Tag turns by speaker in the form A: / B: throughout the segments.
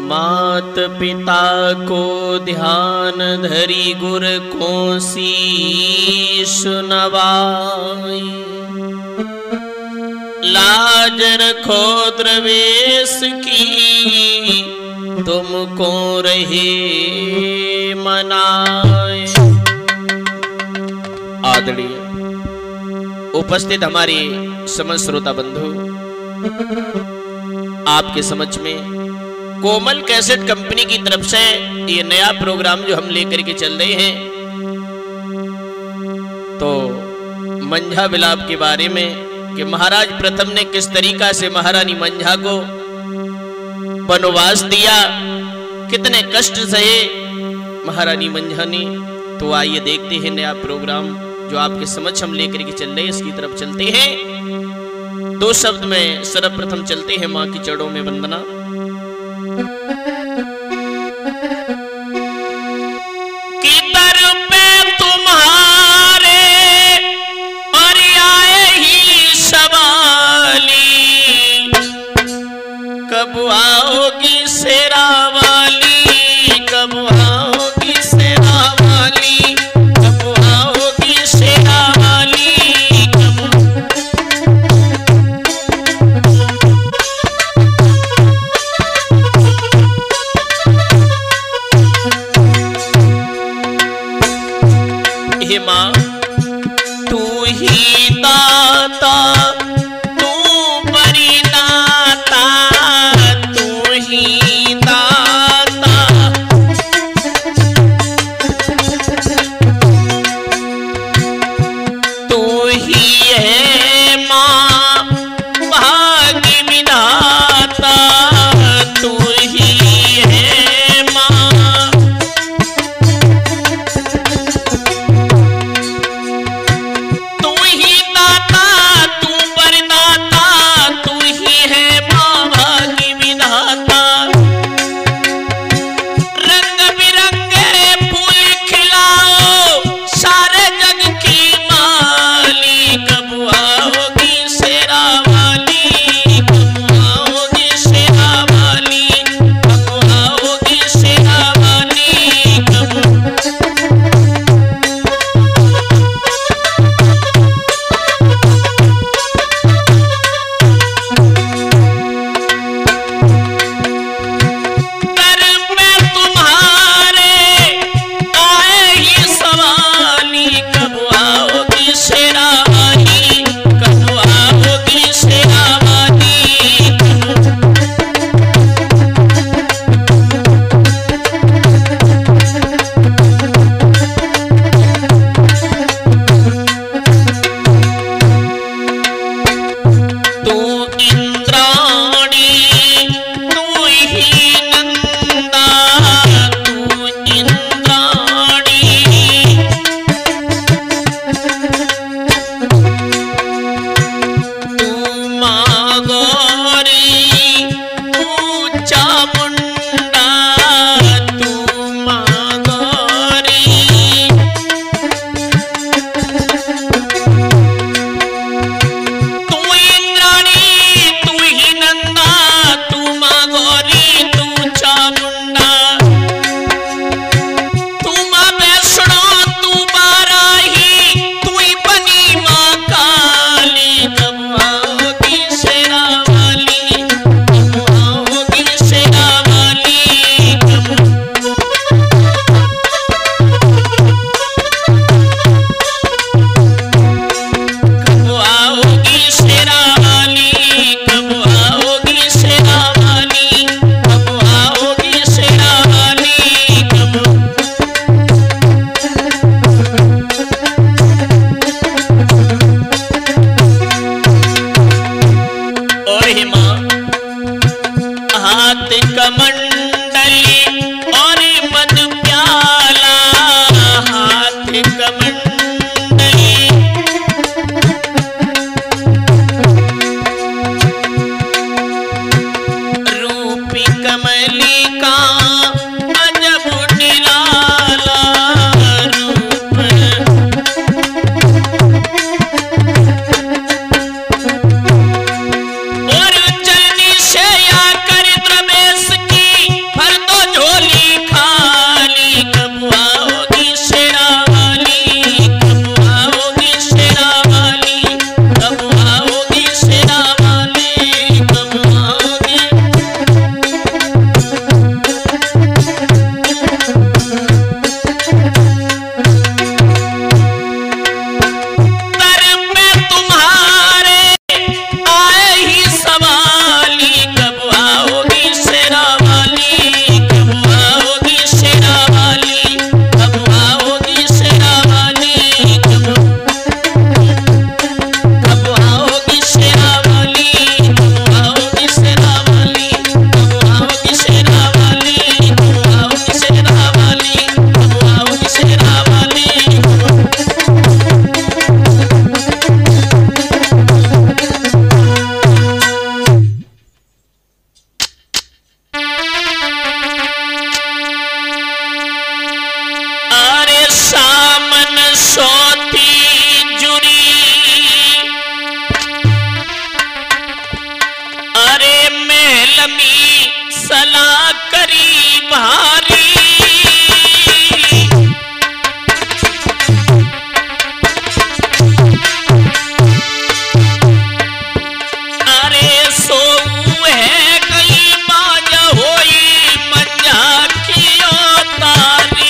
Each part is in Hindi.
A: मात पिता को ध्यान धरी गुर को शीश नवाई। लाज रखो द्रवेश की तुमको रहे मनाए। आदरणीय उपस्थित हमारे समस्त श्रोता बंधु, आपके समक्ष में कोमल कैसेट कंपनी की तरफ से ये नया प्रोग्राम जो हम लेकर के चल रहे हैं, तो मंझा विलाप के बारे में कि महाराज प्रथम ने किस तरीका से महारानी मंझा को वनवास दिया, कितने कष्ट सहे महारानी मंझा ने। तो आइए देखते हैं नया प्रोग्राम जो आपके समक्ष हम लेकर के चल रहे हैं, इसकी तरफ चलते हैं। दो शब्द में सर्वप्रथम चलते हैं मां की चरणों में वंदना। की दर पे तुम्हारे और आए ही सवाली, कब आओगी शेरा वाली, कब आओगी शेरा वाली, कब आओगी शेरा वाली, हे मां तू ही दाता, तू परिदाता, तू ही दाता, तू ही है मां भाग्य विधाता, तू ही है मां, तू ही दाता, तू परदाता, तू ही है मां भाग्य विधाता। रंग बिरंगे फूल खिलाओ सारे जग की माली, कब आओगी शेरा वाली, कब आओगी शेरा वाली, कब आओगी शेरा वाली, कब दर पे तुम्हारे आए ही सवाली, कब आओगी शेरा वाली, कब आओगी शेरा वाली, तू इंद्राणी, तू ही नंदा, तू इंद्राणी, तू मां गौरी, तू चामुंडा, तू मां गौरी, तू इंद्राणी, तू ही नंदा, तू मां गौरी, तू चामुंडा, तू मां वैष्णो, तू बाराही, तू ही बनी मां काली, कब आओगी शेरा वाली, कब आओगी शेरा वाली, कब आओगी शेरा वाली, कब आओगी शेरा वाली, कब आओगी शेरा वाली, कब और हे मां हाथ कमंडली और मद प्याला, हाथ कमंडली, रूपी कमलिका अजब निराला रूप, और चलनी से आकर द्रवेश की महल में सलाह करी भारी, अरे सोऊ है कई बाज होई मंझा कियो तारी।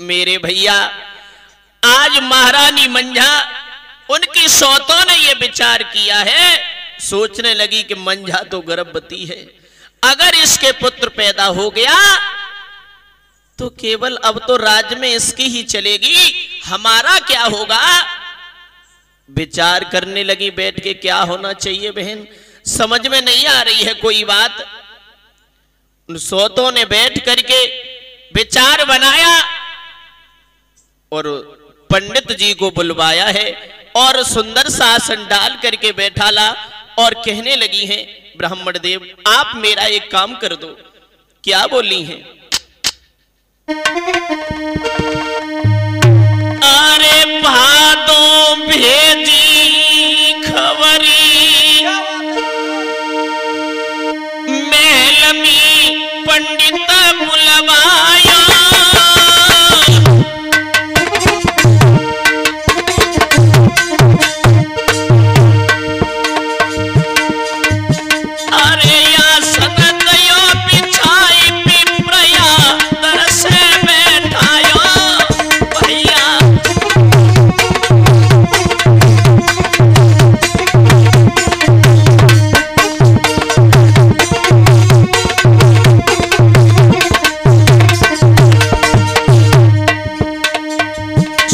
A: मेरे भैया, आज महारानी मंझा उनकी सौतों ने यह विचार किया है, सोचने लगी कि मंझा तो गर्भवती है, अगर इसके पुत्र पैदा हो गया तो केवल अब तो राज्य में इसकी ही चलेगी, हमारा क्या होगा। विचार करने लगी बैठ के क्या होना चाहिए बहन, समझ में नहीं आ रही है कोई बात। उन सौतों ने बैठ करके विचार बनाया और पंडित जी को बुलवाया है और सुंदर सा आसन डाल करके बैठाला और कहने लगी हैं, ब्राह्मण देव आप मेरा एक काम कर दो। क्या बोली हैं? अरे भादों भेजी खबरी, महल में पंडित बुलवाया,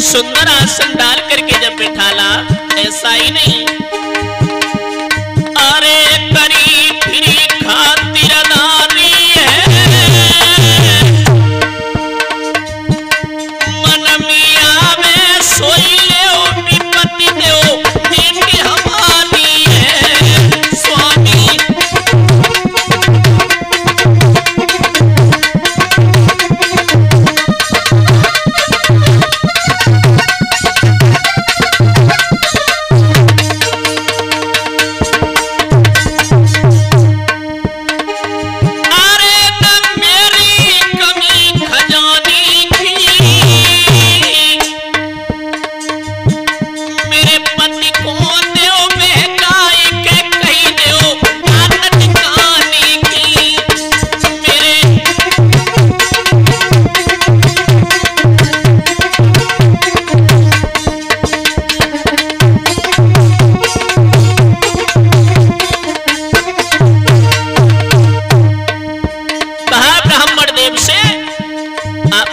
A: सुंदर आसन डाल करके जब बैठाला, ऐसा ही नहीं अरे करी फिरी खातिरदारी है, मन में आवे सोई ले विपत्ति दो बेटी हमारी है स्वामी।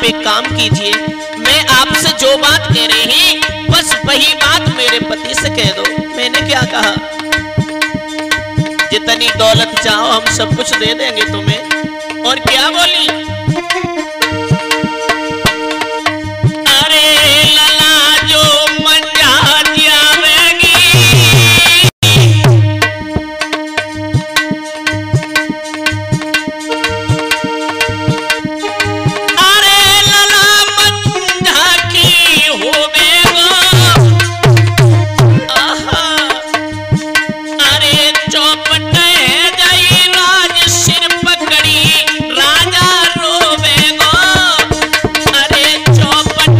A: आप एक काम कीजिए, मैं आपसे जो बात कह रही बस वही बात मेरे पति से कह दो। मैंने क्या कहा? जितनी दौलत चाहो हम सब कुछ दे देंगे तुम्हें। और क्या बोली? अरे लला जो मंझा जावेगी, अरे लला मंझा की होवेगो, आहा अरे चौपट जाई राज सिर पकड़ी राजा रोवेगो, अरे चौपट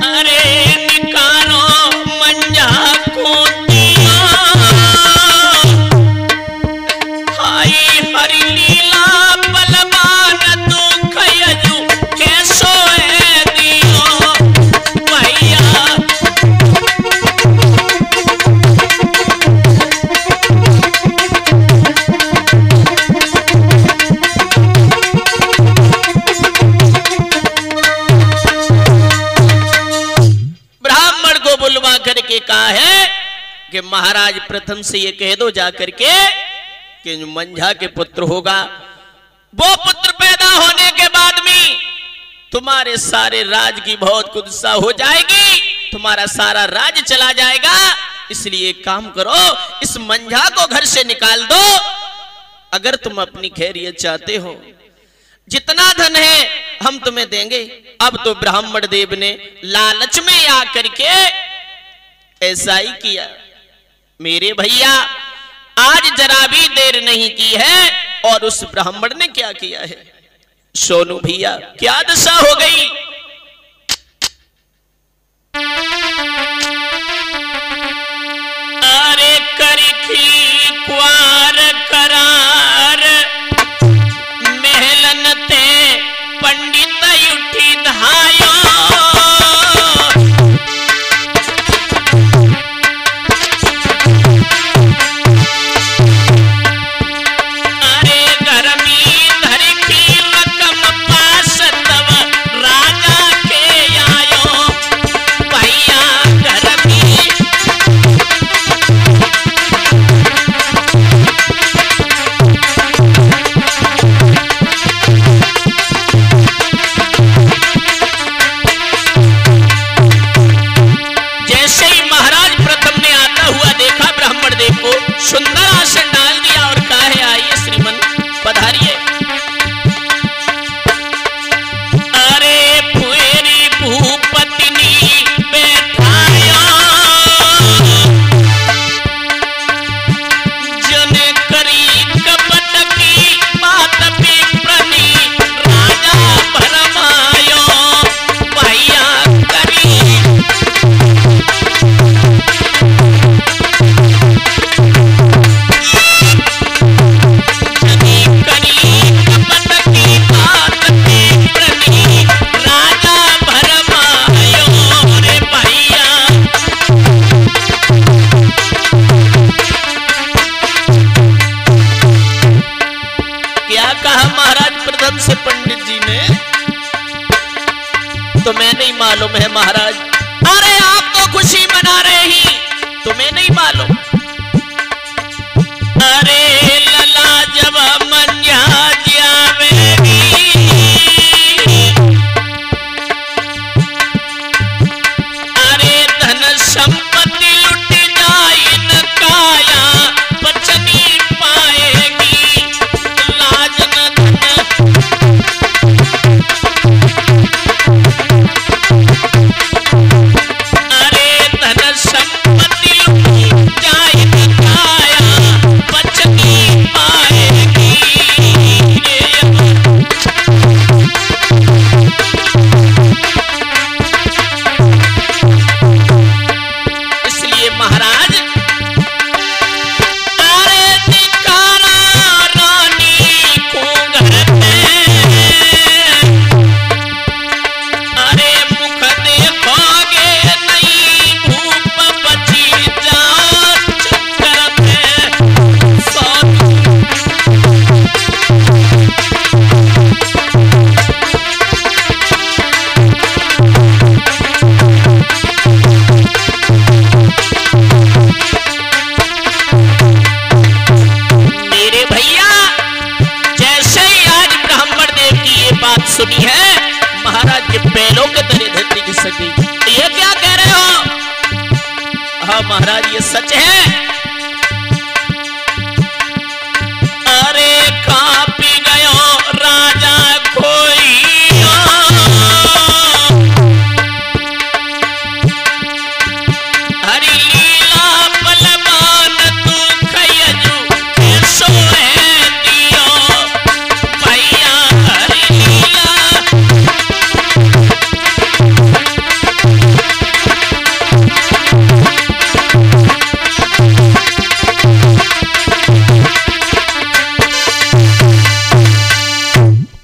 A: अरे निकालो मंझा को दिया, हाय हरि लीला बलवान दुख यजु कैसो है दियो भैया। ब्राह्मण को बुलवा करके कहा है कि महाराज प्रथम से ये कह दो जाकर के कि जो मंझा के पुत्र होगा, वो पुत्र पैदा होने के बाद में तुम्हारे सारे राज की बहुत कुत्सा हो जाएगी, तुम्हारा सारा राज चला जाएगा। इसलिए एक काम करो, इस मंझा को घर से निकाल दो। अगर तुम अपनी खैरियत चाहते हो, जितना धन है हम तुम्हें देंगे। अब तो ब्राह्मण देव ने लालच में आकर के ऐसा ही किया। मेरे भैया आज जरा भी देर नहीं की है। और उस ब्राह्मण ने क्या किया है सोनू भैया, क्या दशा हो गई। अरे करखी क्वार करार महलन ते पंडित उठी धायो, अरे गर्मी धरखी रकम पास तब राजा के आयो भैया गर्मी। जैसे ही महाराज प्रथम ने आता हुआ देखा ब्राह्मण देव को, सुंदर आसन डाल दिया और कहा है आइए श्रीमन पधारिए। अरे फुएरी भूपतिनी बैठाया, जन करी कपट की बात विप्रनी राजा भरमायो भैया करी। क्या कहा महाराज प्रथम से पंडित जी ने? तुम्हें नहीं मालूम है महाराज। अरे आप तो खुशी मना रहे ही, तुम्हें नहीं मालूम। अरे लला जब मंझा जावेगी, अरे धन संपत्ति लुट जाए न काया बचनी पाएगी, लाज न धन। अरे धन संपत्ति लुट जाए न काया बचनी पाएगी। सुनी है महाराज के पैरों के तले धरती खिसक गई। ये क्या कह रहे हो? हाँ महाराज ये सच है। अरे कांपी गयो राजा कोई हरि लीला बलवान तू खयजू ऐसो है दियो भैया हरि लीला।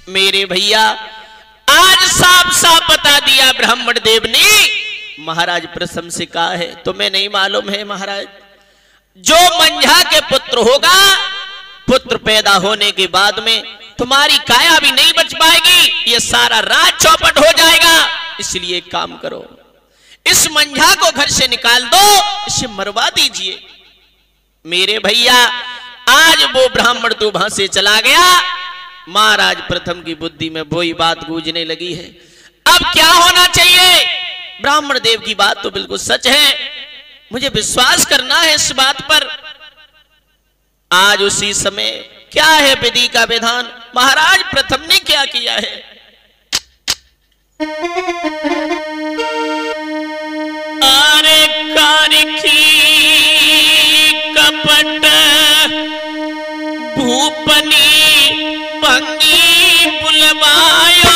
A: मेरे भैया आज साफ साफ बता दिया ब्राह्मण देव ने। महाराज प्रथम से कहा है तुम्हें नहीं मालूम है महाराज, जो मंझा के पुत्र होगा, पुत्र पैदा होने के बाद में तुम्हारी काया भी नहीं बच पाएगी, ये सारा राज चौपट हो जाएगा। इसलिए एक काम करो, इस मंझा को घर से निकाल दो, इसे मरवा दीजिए। मेरे भैया आज वो ब्राह्मण तो वहां से चला गया। महाराज प्रथम की बुद्धि में वही बात गूंजने लगी है, अब क्या होना चाहिए? ब्राह्मण देव की बात तो बिल्कुल सच है, मुझे विश्वास करना है इस बात पर। आज उसी समय क्या है विधि का विधान, महाराज प्रथम ने क्या किया है? अरे कारिखी कपट भूपनी भंगी बुलवायो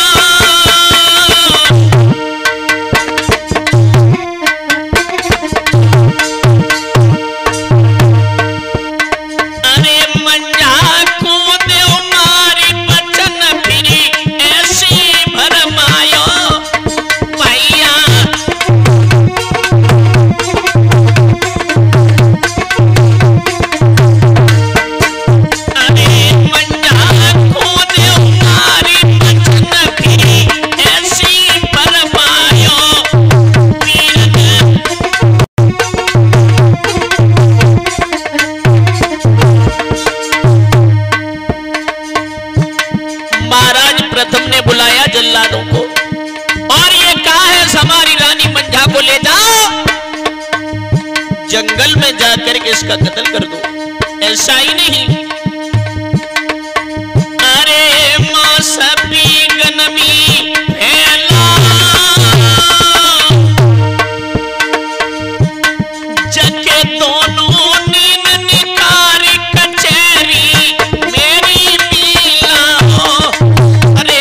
A: जल्लादों को और ये कहा है हमारी रानी मंझा को ले जाओ, जंगल में जाकर के इसका कत्ल कर दो। ऐसा ही नहीं, अरे मौसमी गनमी फैला जके दोनों नीन निकारी कचहरी मेरी मीला हो। अरे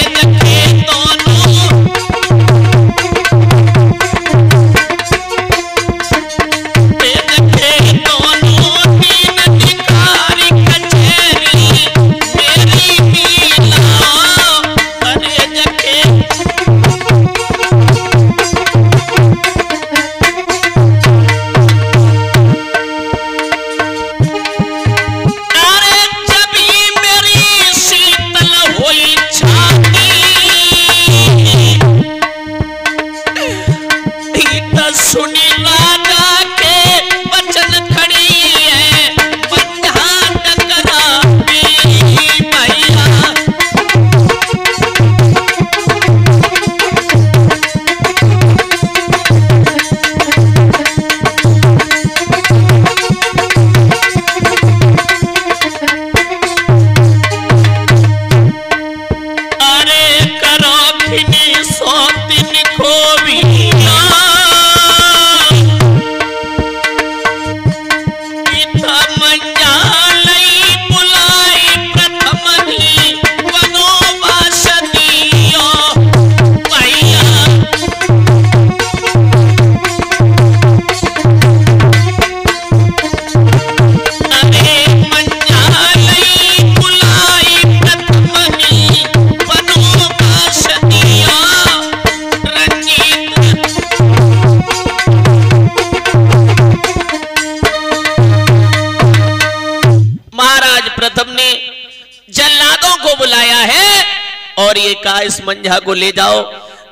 A: और ये कहा इस मंझा को ले जाओ,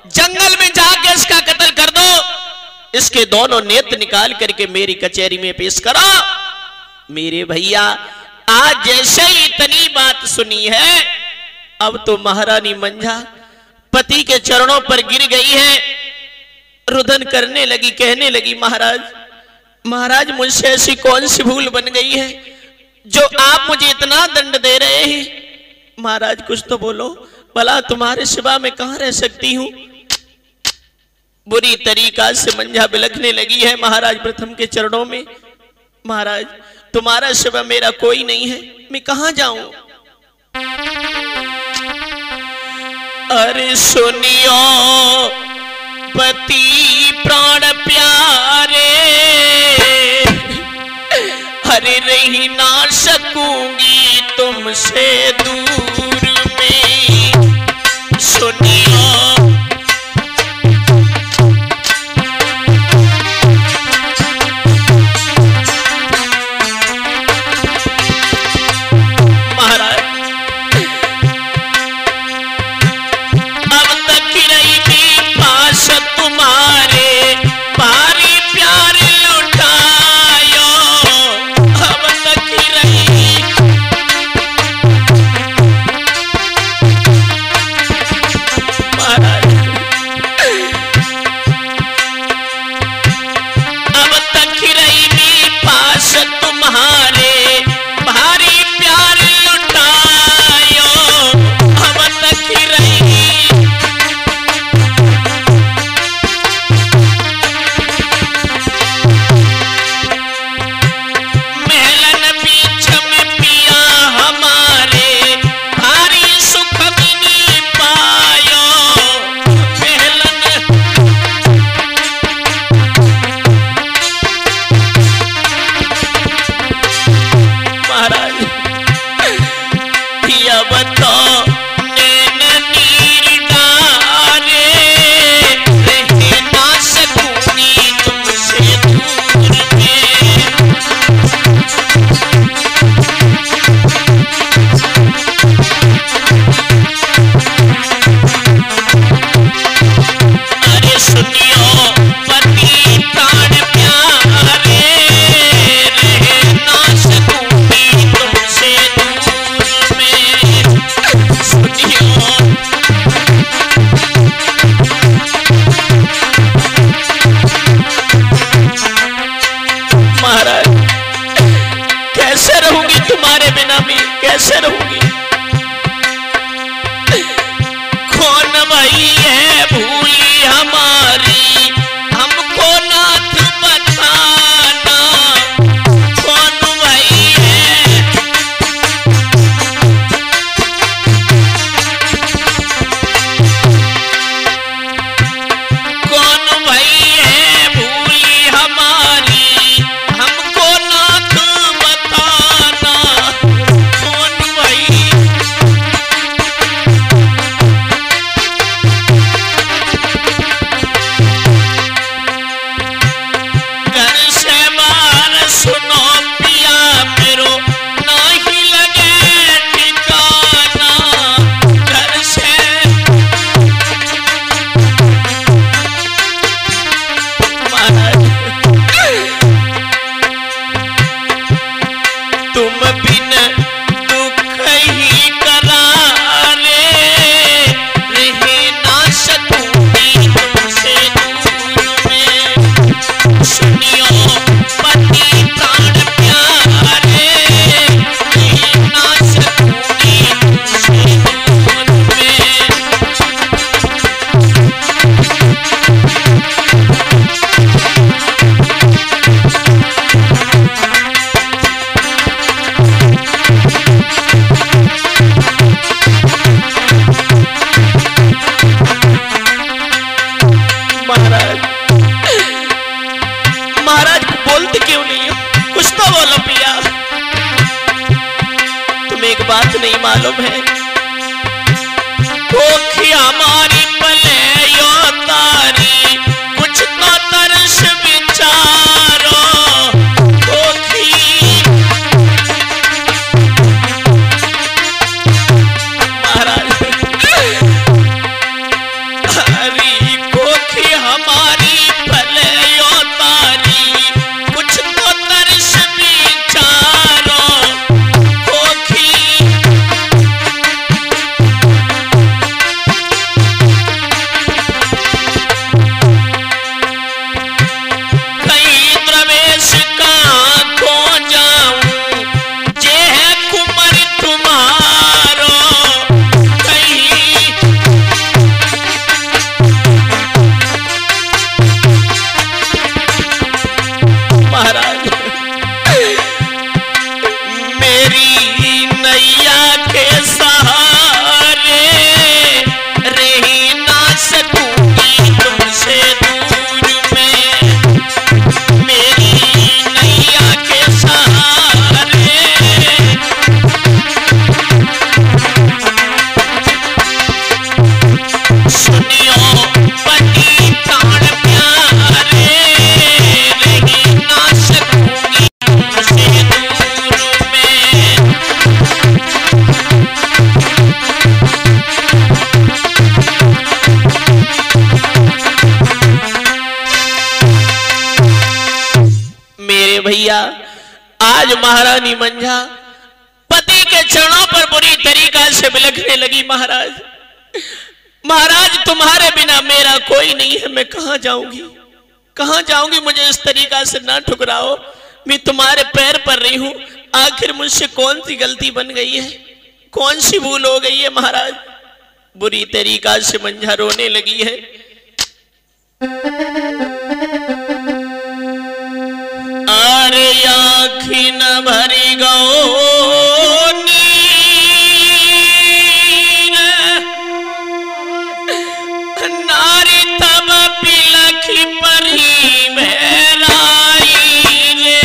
A: जंगल में जाके इसका कत्ल कर दो, इसके दोनों नेत्र निकाल करके मेरी कचहरी में पेश करो। मेरे भैया आज जैसे ही इतनी बात सुनी है, अब तो महारानी मंझा पति के चरणों पर गिर गई है, रुदन करने लगी, कहने लगी महाराज महाराज मुझसे ऐसी कौन सी भूल बन गई है जो आप मुझे इतना दंड दे रहे हैं। महाराज कुछ तो बोलो, भला तुम्हारे सिवा मैं कहां रह सकती हूं। बुरी तरीका से मंझा बिलखने लगी है महाराज प्रथम के चरणों में। महाराज तुम्हारा सिवा मेरा कोई नहीं है, मैं कहां जाऊं। अरे सुनियो पति प्राण प्यारे, अरे रही ना सकूंगी तुमसे दूर में। सुनियो मालूम है कोखी हमारी पले यो तारी कुछ तो तरस विचारो कोखी महाराज हरी कोखी हमारी पले यो तारी कुछ तो तरस विचारो कोखी आज महारानी मंझा पति के चरणों पर बुरी तरीका से बिलखने लगी। महाराज, महाराज, तुम्हारे बिना मेरा कोई नहीं है, मैं कहां जाऊंगी, कहां जाऊंगी, मुझे इस तरीका से ना ठुकराओ, मैं तुम्हारे पैर पर रही हूं। आखिर मुझसे कौन सी गलती बन गई है, कौन सी भूल हो गई है। महाराज, बुरी तरीका से मंझा रोने लगी है। अरे आँखी न भरी गो नारी तब पिलखी परी बहराई रे।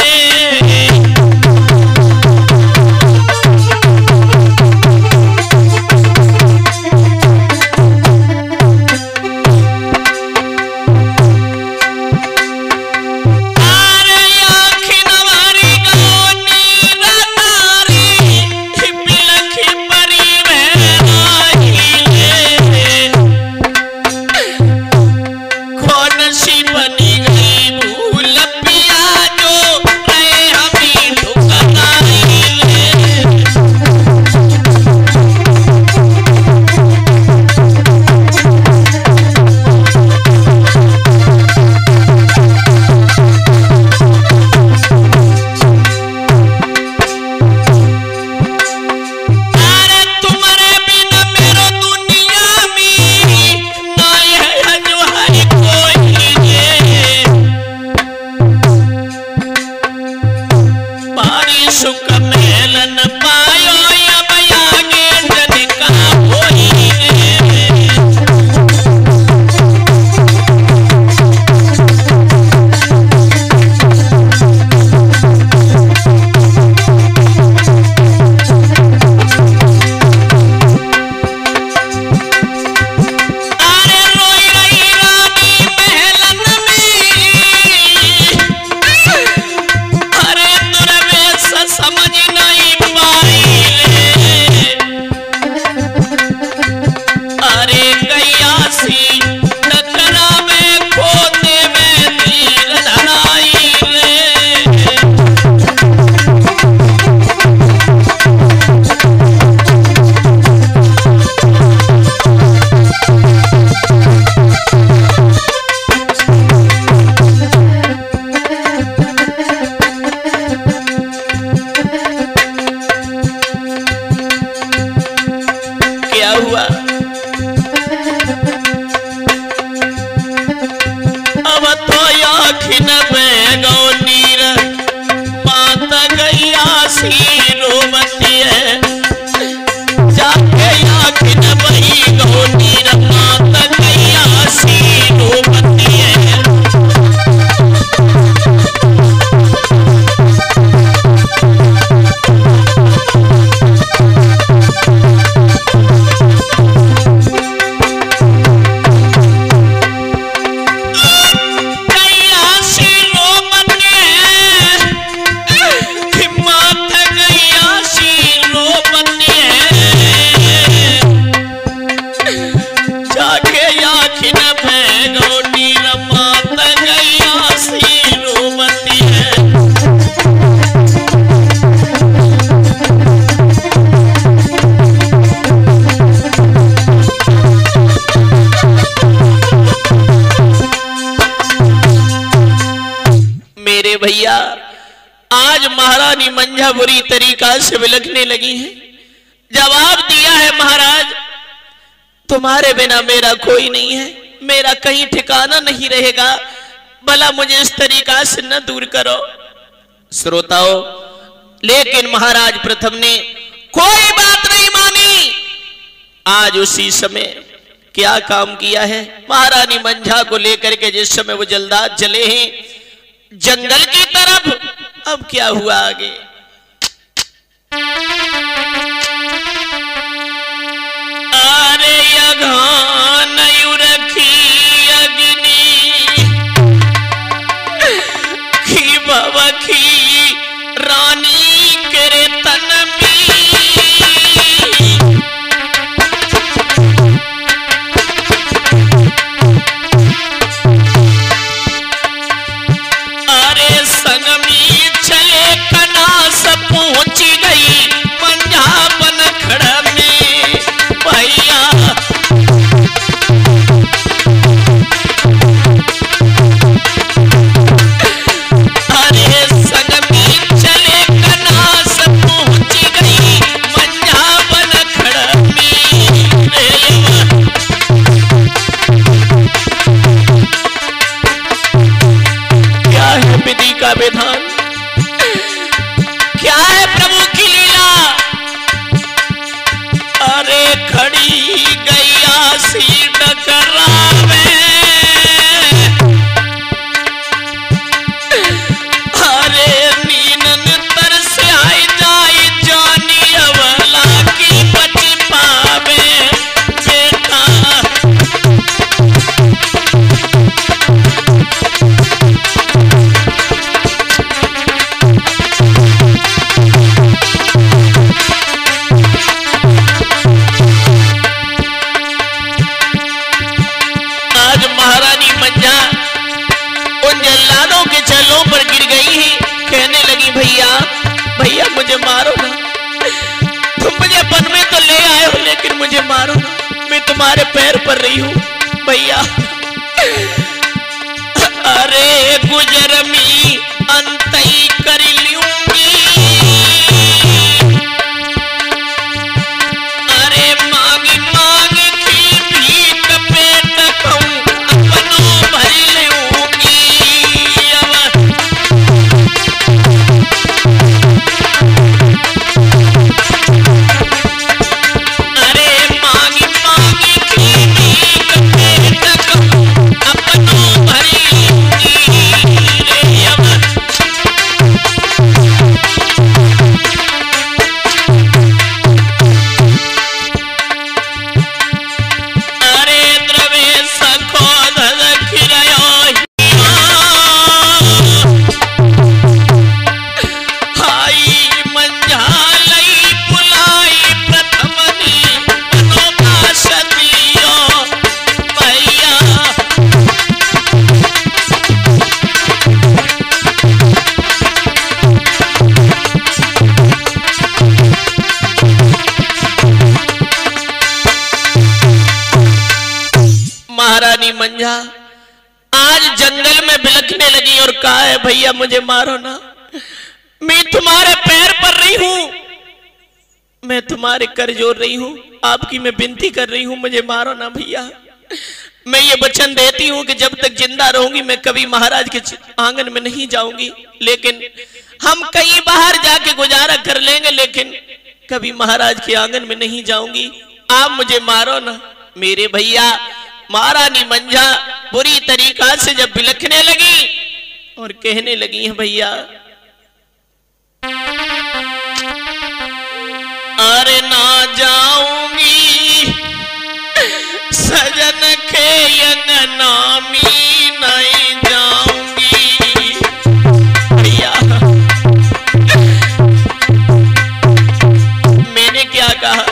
A: भैया, आज महारानी मंझा बुरी तरीका से बिलखने लगी है। जवाब दिया है महाराज, तुम्हारे बिना मेरा कोई नहीं है, मेरा कहीं ठिकाना नहीं रहेगा, भला मुझे इस तरीका से न दूर करो। श्रोताओं, लेकिन महाराज प्रथम ने कोई बात नहीं मानी। आज उसी समय क्या काम किया है, महारानी मंझा को लेकर के जिस समय वो जल्दार चले हैं जंगल की तरफ, अब क्या हुआ आगे। अरे यघान रखी अग्नि की भवखी रानी करे तन में, अरे संग में चले कना लगी, भैया भैया मुझे मारो ना, तुम मुझे वन में तो ले आए हो लेकिन मुझे मारो ना, मैं तुम्हारे पैर पर रही हूं भैया। अरे गुजरमी अंतई कर लूंगी, अरे मांगी मांगी की भीख पेट कहूं अपनों भर लूंगी। अरे मांगी मांगी की भीख पेट कहूं अपनों भर लूंगी। महारानी मंझा आज जंगल में बिलखने लगी और कहा है भैया मुझे मारो ना, मैं तुम्हारे पैर पर रही हूं, मैं तुम्हारे कर जोड़ रही हूं, आपकी मैं विनती कर रही हूं, मुझे मारो ना भैया। मैं ये वचन देती हूं कि जब तक जिंदा रहूंगी मैं कभी महाराज के आंगन में नहीं जाऊंगी, लेकिन हम कहीं बाहर जाके गुजारा कर लेंगे, लेकिन कभी महाराज के आंगन में नहीं जाऊंगी, आप मुझे मारो ना। मेरे भैया महारानी मंझा बुरी तरीका से जब बिलखने लगी और कहने लगी है भैया अरे ना जाऊंगी सजन के अंगनामी नहीं जाऊंगी। भैया मैंने क्या कहा,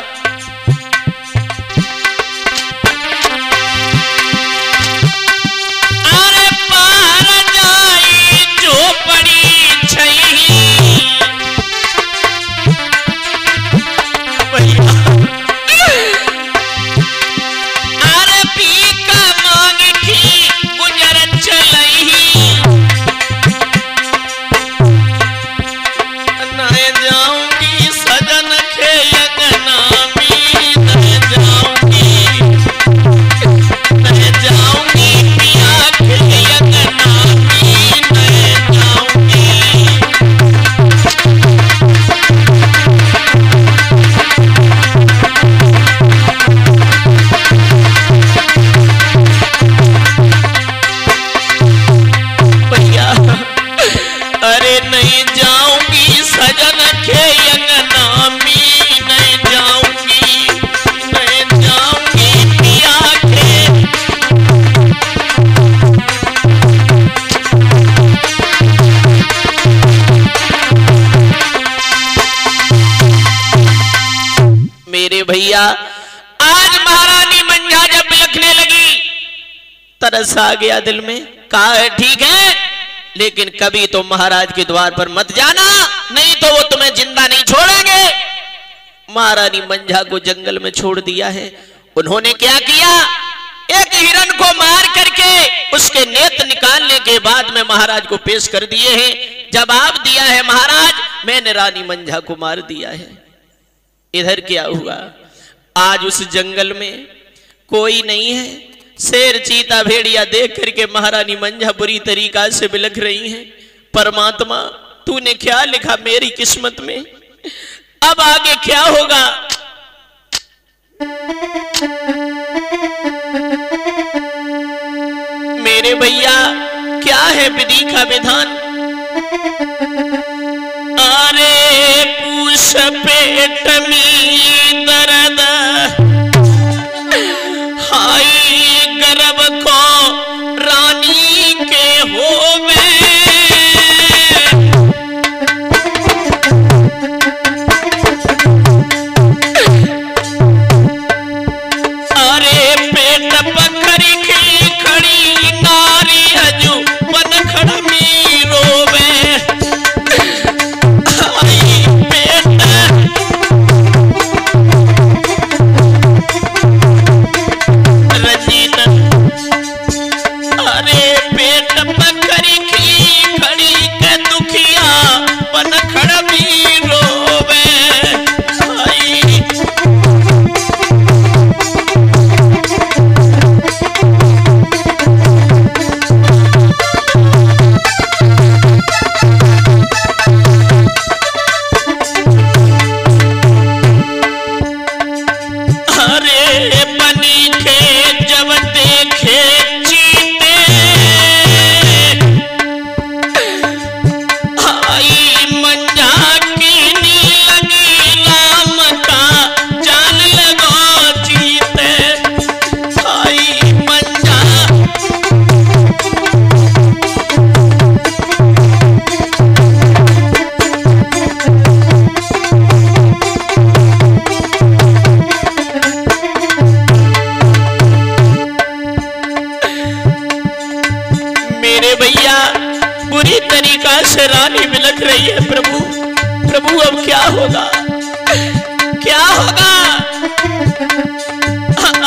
A: भैया आज महारानी मंझा जब बिलखने लगी तरस आ गया दिल में, कहा है ठीक है लेकिन कभी तो महाराज के द्वार पर मत जाना, नहीं तो वो तुम्हें जिंदा नहीं छोड़ेंगे। महारानी मंझा को जंगल में छोड़ दिया है। उन्होंने क्या किया, एक हिरण को मार करके उसके नेत्र निकालने के बाद में महाराज को पेश कर दिए हैं। जवाब दिया है महाराज मैंने रानी मंझा को मार दिया है। इधर क्या हुआ, आज उस जंगल में कोई नहीं है, शेर चीता भेड़िया देख करके महारानी मंझा बुरी तरीका से बिलख रही हैं। परमात्मा तूने क्या लिखा मेरी किस्मत में, अब आगे क्या होगा। मेरे भैया क्या है विधि का विधान, अरे पूछ पेट में दर्द हाय गर्भ को रानी के होवे, अरे पेट पकड़ी की खड़ी नारी हजू पनखड़ में रोवे, भैया बुरी तरीका से रानी बिलख रही है। प्रभु प्रभु अब क्या होगा, क्या होगा?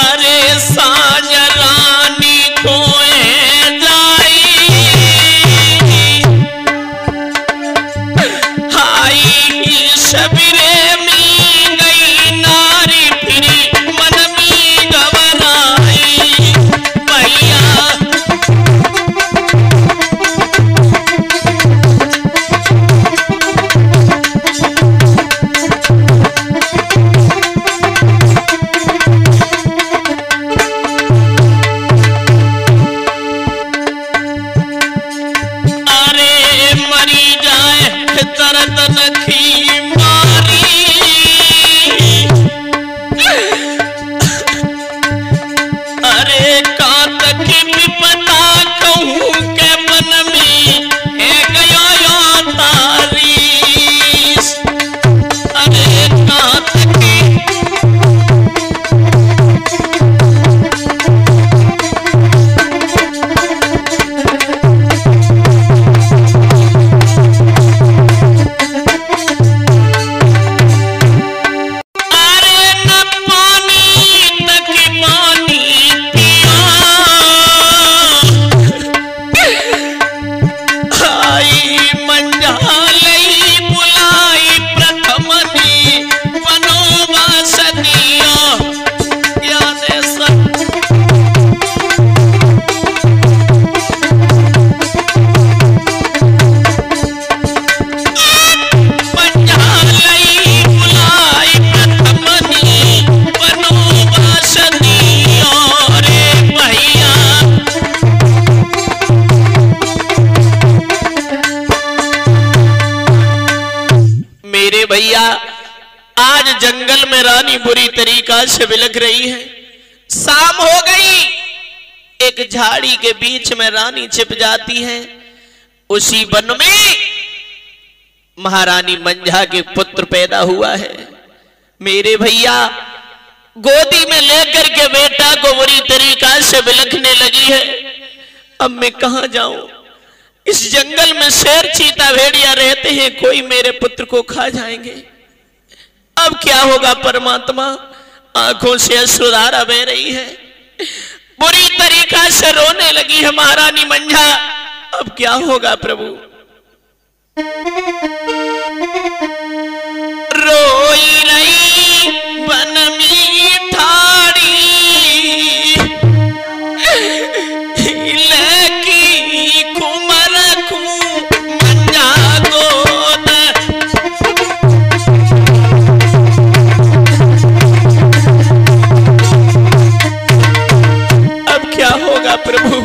A: अरे सांझ रानी खोए जाई, हाई सबरे में गई नारी फिरी मन में घबराई। भैया आज जंगल में रानी बुरी तरीका से बिलख रही है। शाम हो गई, एक झाड़ी के बीच में रानी छिप जाती है। उसी वन में महारानी मंझा के पुत्र पैदा हुआ है। मेरे भैया गोदी में लेकर के बेटा को बुरी तरीका से बिलखने लगी है। अब मैं कहां जाऊं? इस जंगल में शेर चीता भेड़िया रहते हैं, कोई मेरे पुत्र को खा जाएंगे। अब क्या होगा परमात्मा? आंखों से अश्रुधारा बह रही है, बुरी तरीका से रोने लगी है महारानी मंझा। अब क्या होगा प्रभु? रोई रही वन में ठाड़ी, लकी कुमर को मंझा गोद। अब क्या होगा प्रभु?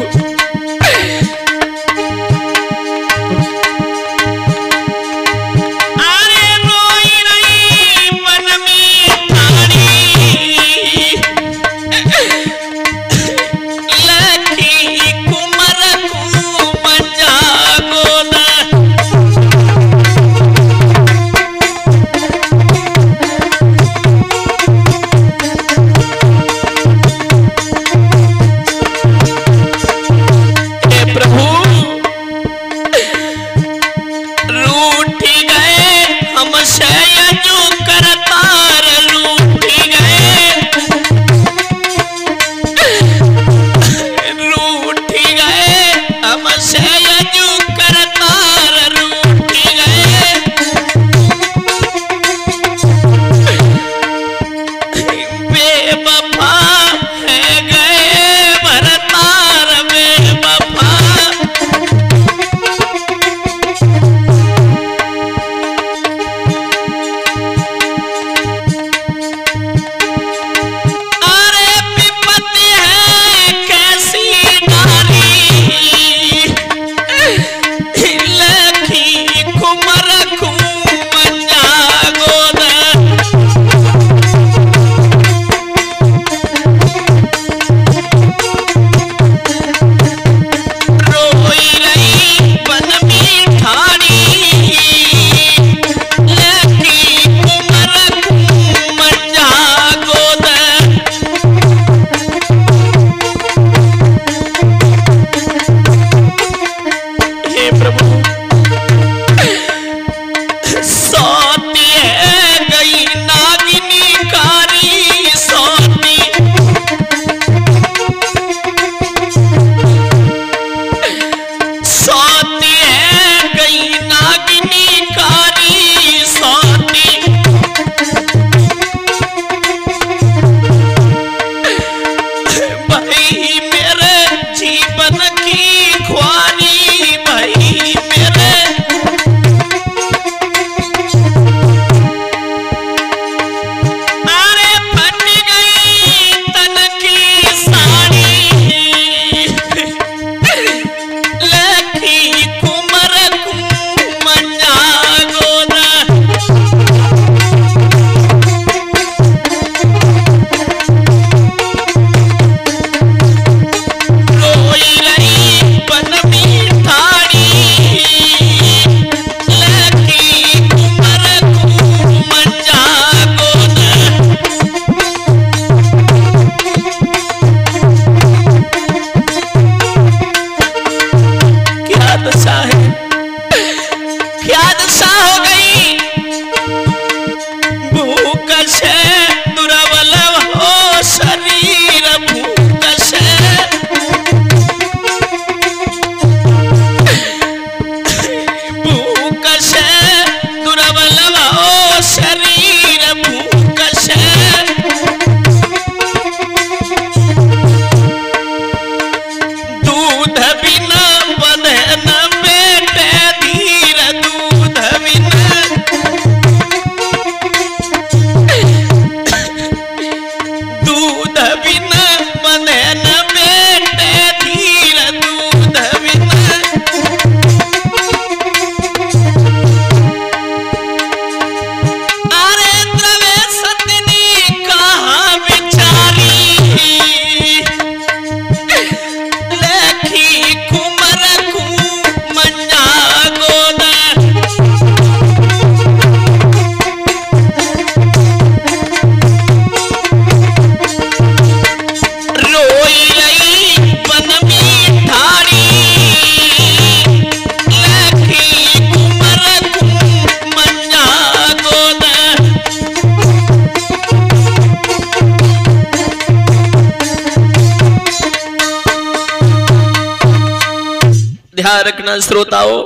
A: ध्यान रखना श्रोताओं,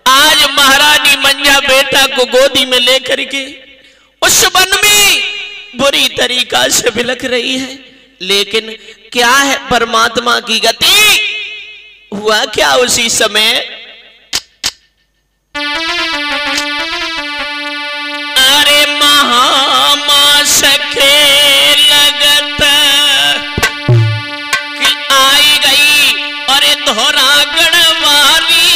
A: आज महारानी मंझा बेटा को गोदी में लेकर के उस वन में बुरी तरीका से बिलख रही है, लेकिन क्या है परमात्मा की गति। हुआ क्या उसी समय, अरे महामास के लगत कि आई गई अरे धोरा गढ़वाली,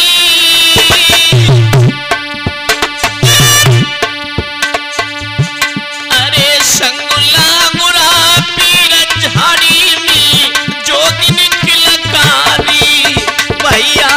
A: अरे संगुला मुरा पीर झाड़ी में जो दिन किलकारी भैया।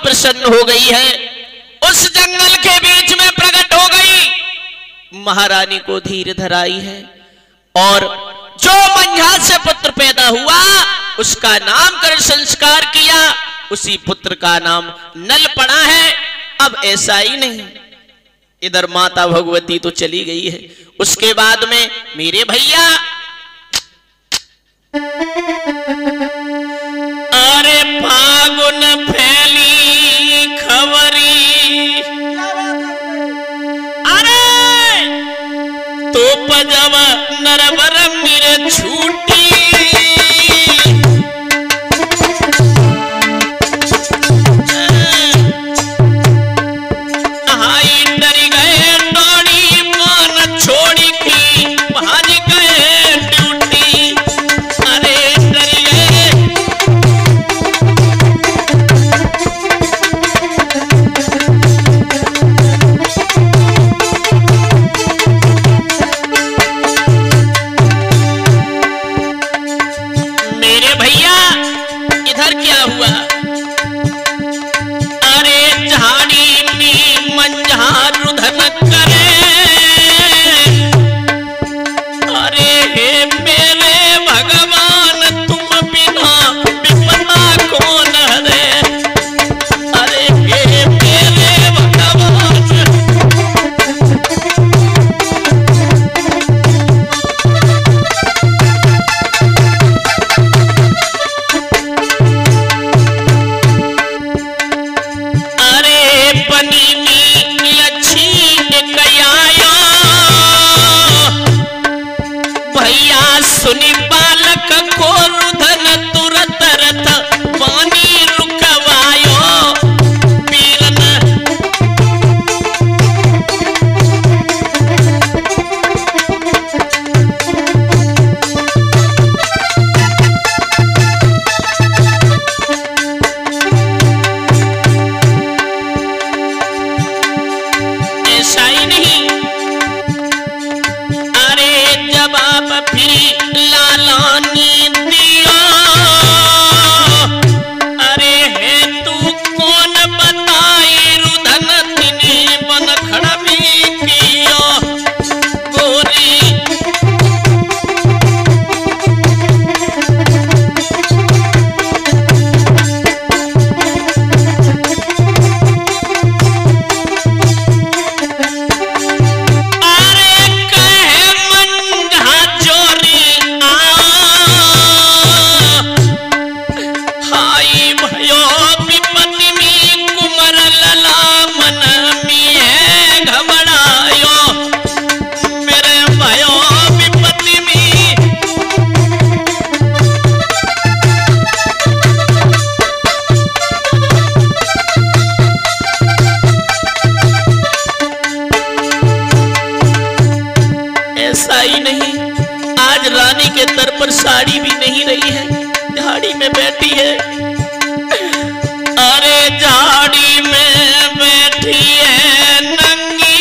A: प्रसन्न हो गई है, उस जंगल के बीच में प्रकट हो गई, महारानी को धीर धराई है और जो मंझा से पुत्र पैदा हुआ उसका नामकरण संस्कार किया, उसी पुत्र का नाम नल पड़ा है। अब ऐसा ही नहीं, इधर माता भगवती तो चली गई है, उसके बाद में मेरे भैया अरे फागुन फैली खबरी, अरे तो पजब नरबर मेरे छूटी, हाई डर गए डोरी मान छोड़ी की भाज गए ड्यूटी, अरे डर गए मंझा रुधन करे। अरे हे मेरे भगवान तुम बिना विपदा कौन हरे। अरे हे मेरे भगवान सुनी बालक को रुधन तुरत रथ पानी रुकवायो। पीरन ऐसा ही नहीं। अरे जवाब फिर लालानी दिया। अरे है तू कौन बताई रुधन तिने बन खड़ा भी किया। गोरी पर साड़ी भी नहीं रही है, झाड़ी में बैठी है। अरे झाड़ी में बैठी है नंगी।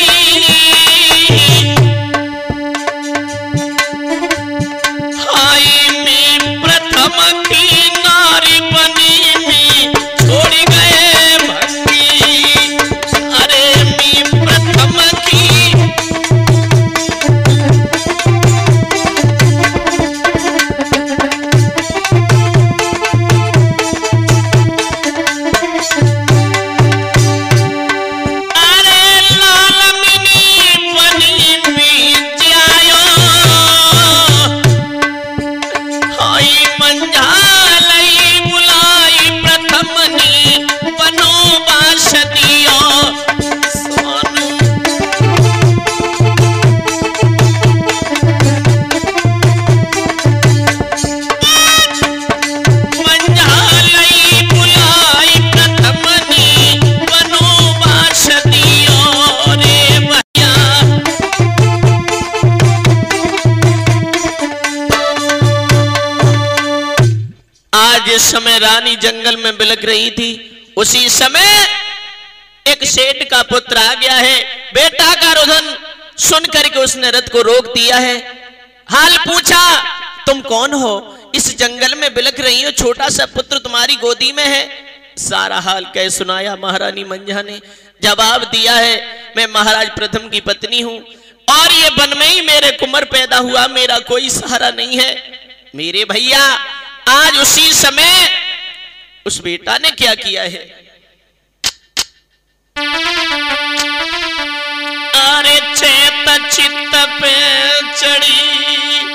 A: हाय मैं प्रथम की नारी बनी मी छोड़ गए भंगी। अरे मैं प्रथम की जिस समय रानी जंगल में बिलख रही थी, उसी समय एक सेठ का पुत्र आ गया है। बेटा का रुधन सुन करके उसने रथ को रोक दिया है। हाल पूछा, तुम कौन हो? इस जंगल में बिलख रही हो, छोटा सा पुत्र तुम्हारी गोदी में है। सारा हाल कह सुनाया महारानी मंझा ने। जवाब दिया है, मैं महाराज प्रथम की पत्नी हूं और ये वन में ही मेरे कुंवर पैदा हुआ, मेरा कोई सहारा नहीं है। मेरे भैया आज उसी समय उस बेटा ने क्या किया है? अरे चेत चित्त पे चढ़ी